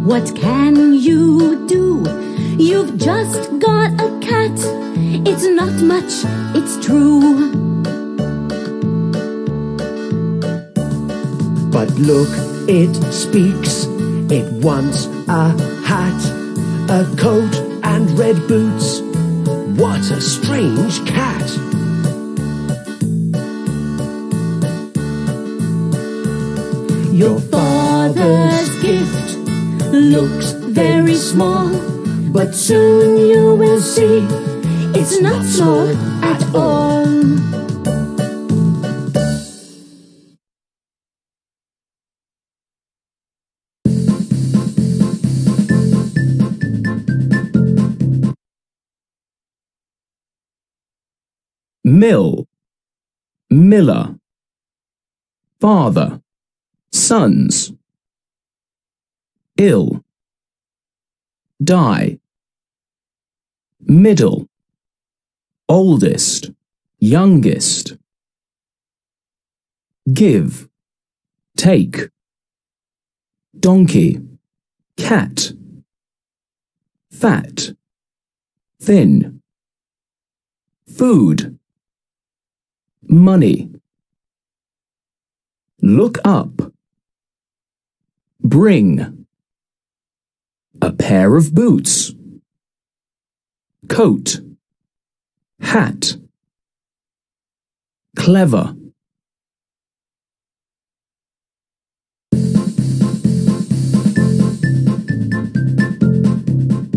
What can you do? You've just got a cat. It's not much, it's true. But look, it speaks. It wants a hat, a coat and red boots. What a strange cat! Your father's gift looks very small, but soon you will see it's not small at all. Mill, miller. Father, sons. Ill, die. Middle, oldest, youngest. Give, take. Donkey, cat. Fat, thin. Food, money. Look up. Bring. A pair of boots. Coat. Hat. Clever.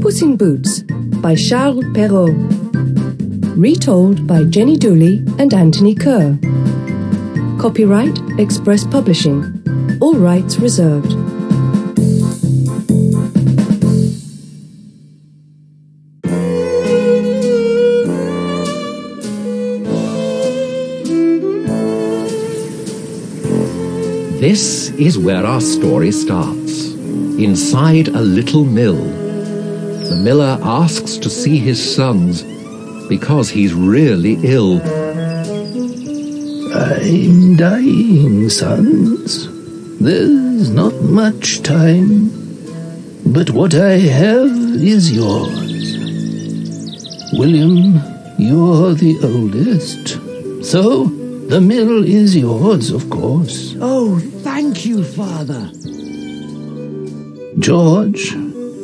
Puss in Boots by Charles Perrault. Retold by Jenny Dooley and Anthony Kerr. Copyright Express Publishing. All rights reserved. This is where our story starts, inside a little mill. The miller asks to see his sons because he's really ill. I'm dying, sons. There's not much time, but what I have is yours. William, you're the oldest, so the mill is yours, of course. Oh, thank you, Father. George,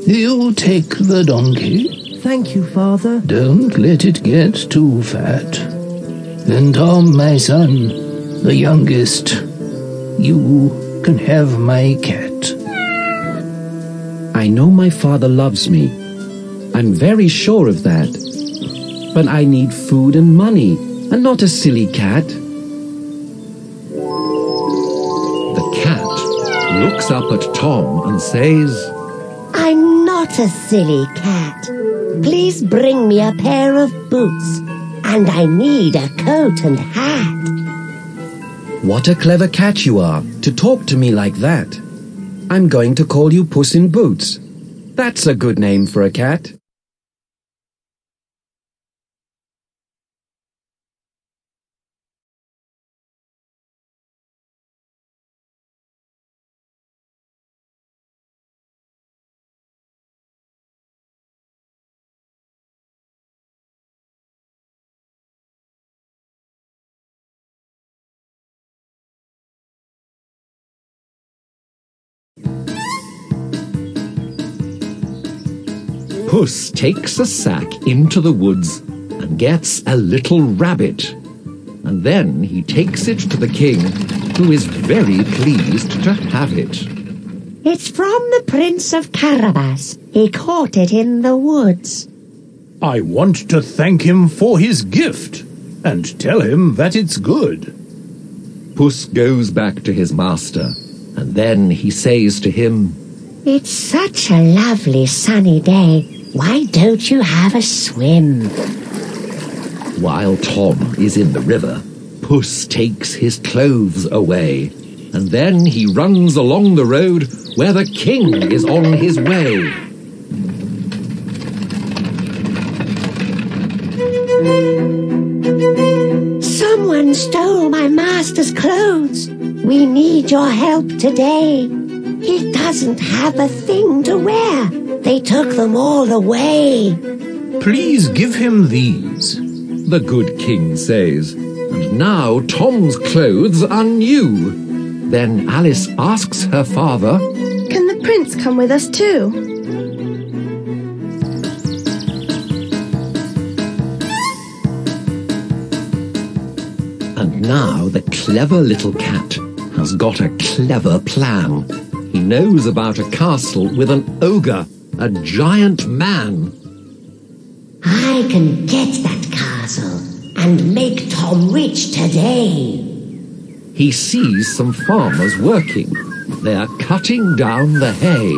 you take the donkey. Thank you, Father. Don't let it get too fat. And Tom, my son, the youngest, you can have my cat. I know my father loves me. I'm very sure of that. But I need food and money, and not a silly cat. The cat looks up at Tom and says, I'm not a silly cat. Please bring me a pair of boots, and I need a coat and hat. What a clever cat you are, to talk to me like that. I'm going to call you Puss in Boots. That's a good name for a cat. Puss takes a sack into the woods and gets a little rabbit. And then he takes it to the king, who is very pleased to have it. It's from the Prince of Carabas. He caught it in the woods. I want to thank him for his gift and tell him that it's good. Puss goes back to his master, and then he says to him, It's such a lovely sunny day. Why don't you have a swim? While Tom is in the river, Puss takes his clothes away, and then he runs along the road where the king is on his way. Someone stole my master's clothes. We need your help today. He doesn't have a thing to wear. They took them all away. Please give him these, the good king says. And now Tom's clothes are new. Then Alice asks her father, Can the prince come with us too? And now the clever little cat has got a clever plan. He knows about a castle with an ogre, a giant man. I can get that castle and make Tom rich today. He sees some farmers working. They are cutting down the hay.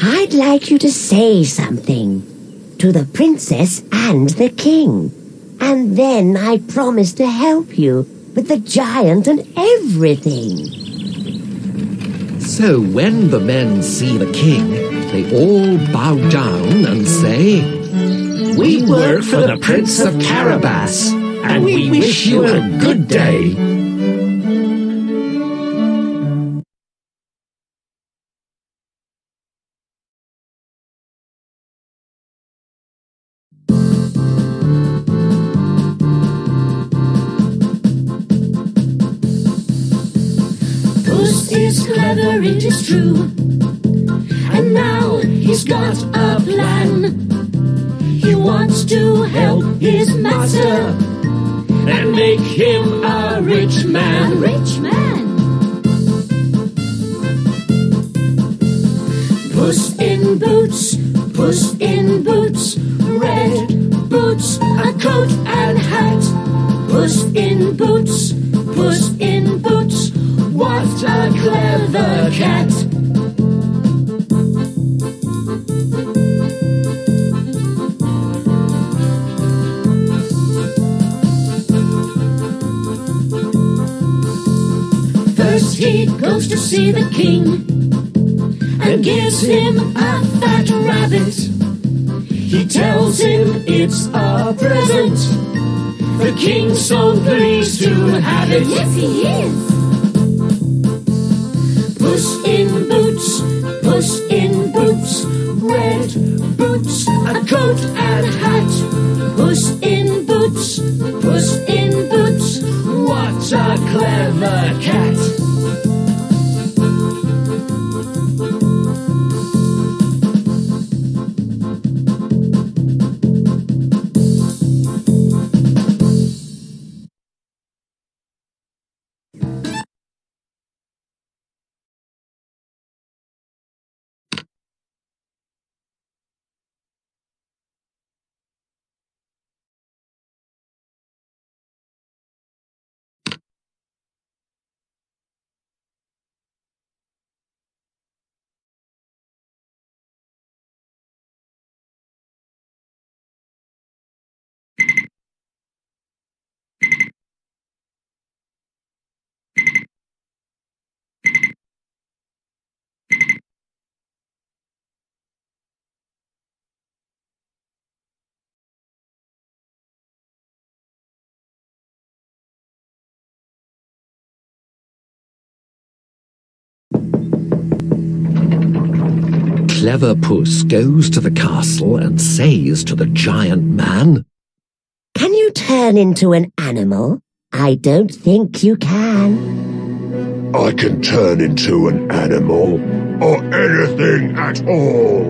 I'd like you to say something to the princess and the king. And then I promise to help you with the giant and everything. So when the men see the king, they all bow down and say, We work for the Prince of Carabas, and we wish you a good day. Poos is clever, it is true, and now he's got a plan. He wants to help his master and make him a rich man. A rich man. Puss in boots, red boots, a coat and hat. Puss in boots, what a clever cat. First he goes to see the king and gives him a fat rabbit. He tells him it's a present. The king's so pleased to have it. Yes, he is. Puss in boots, red boots, a coat and hat. Puss in boots, what a clever cat. Clever Puss goes to the castle and says to the giant man, Can you turn into an animal? I don't think you can. I can turn into an animal or anything at all.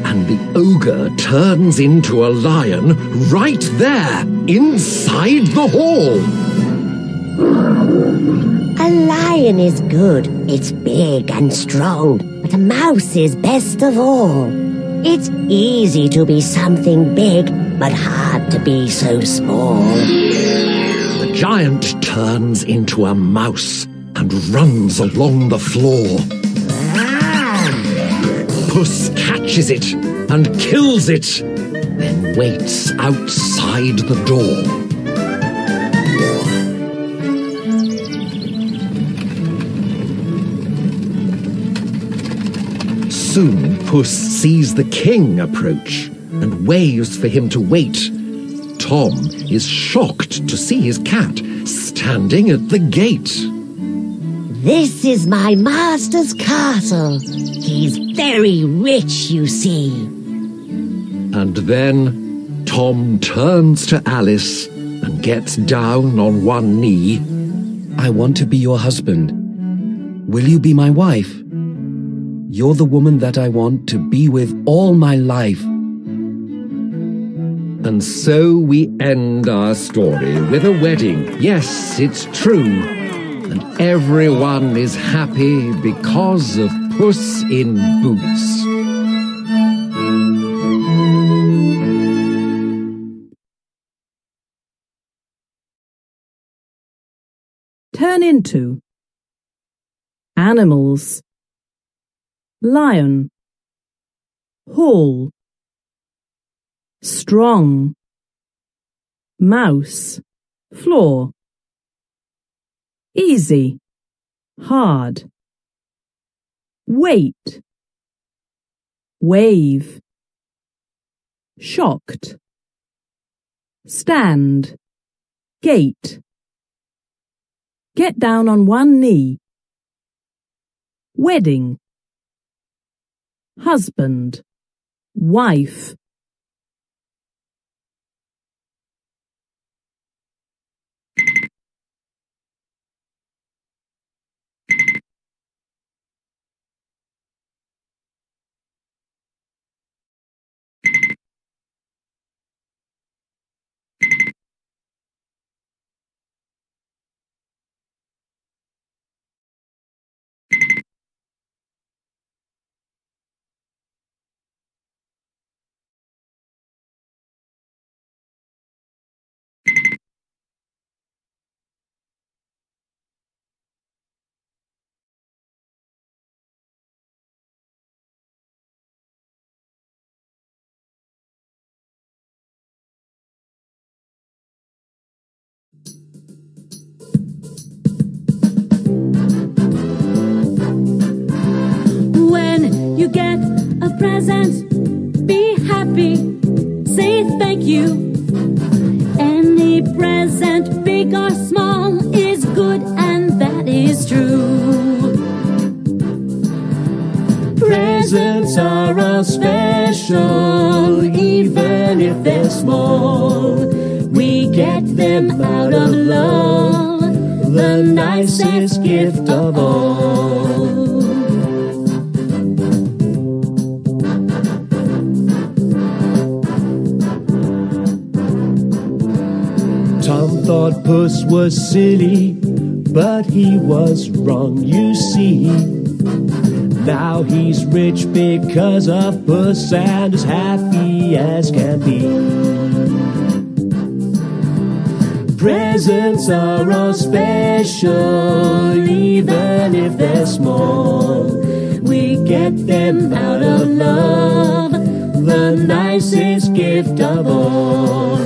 And the ogre turns into a lion right there, inside the hall. A lion is good. It's big and strong, but a mouse is best of all. It's easy to be something big, but hard to be so small. The giant turns into a mouse and runs along the floor. Puss catches it and kills it, then waits outside the door. Soon Puss sees the king approach and waves for him to wait. Tom is shocked to see his cat standing at the gate. This is my master's castle. He's very rich, you see. And then Tom turns to Alice and gets down on one knee. I want to be your husband. Will you be my wife? You're the woman that I want to be with all my life. And so we end our story with a wedding. Yes, it's true. And everyone is happy because of Puss in Boots. Turn into animals, lion, hall, strong, mouse, floor, easy, hard, wait, wave, shocked, stand, gate, get down on one knee, wedding, husband, wife. When you get a present, be happy, say thank you. Any present, big or small, is good and that is true. Presents are all special, even if they're small. We get them out of love, the nicest gift of all. Tom thought Puss was silly, but he was wrong, you see. Now he's rich because of Puss and as happy as can be. Presents are all special, even if they're small. We get them out of love, the nicest gift of all.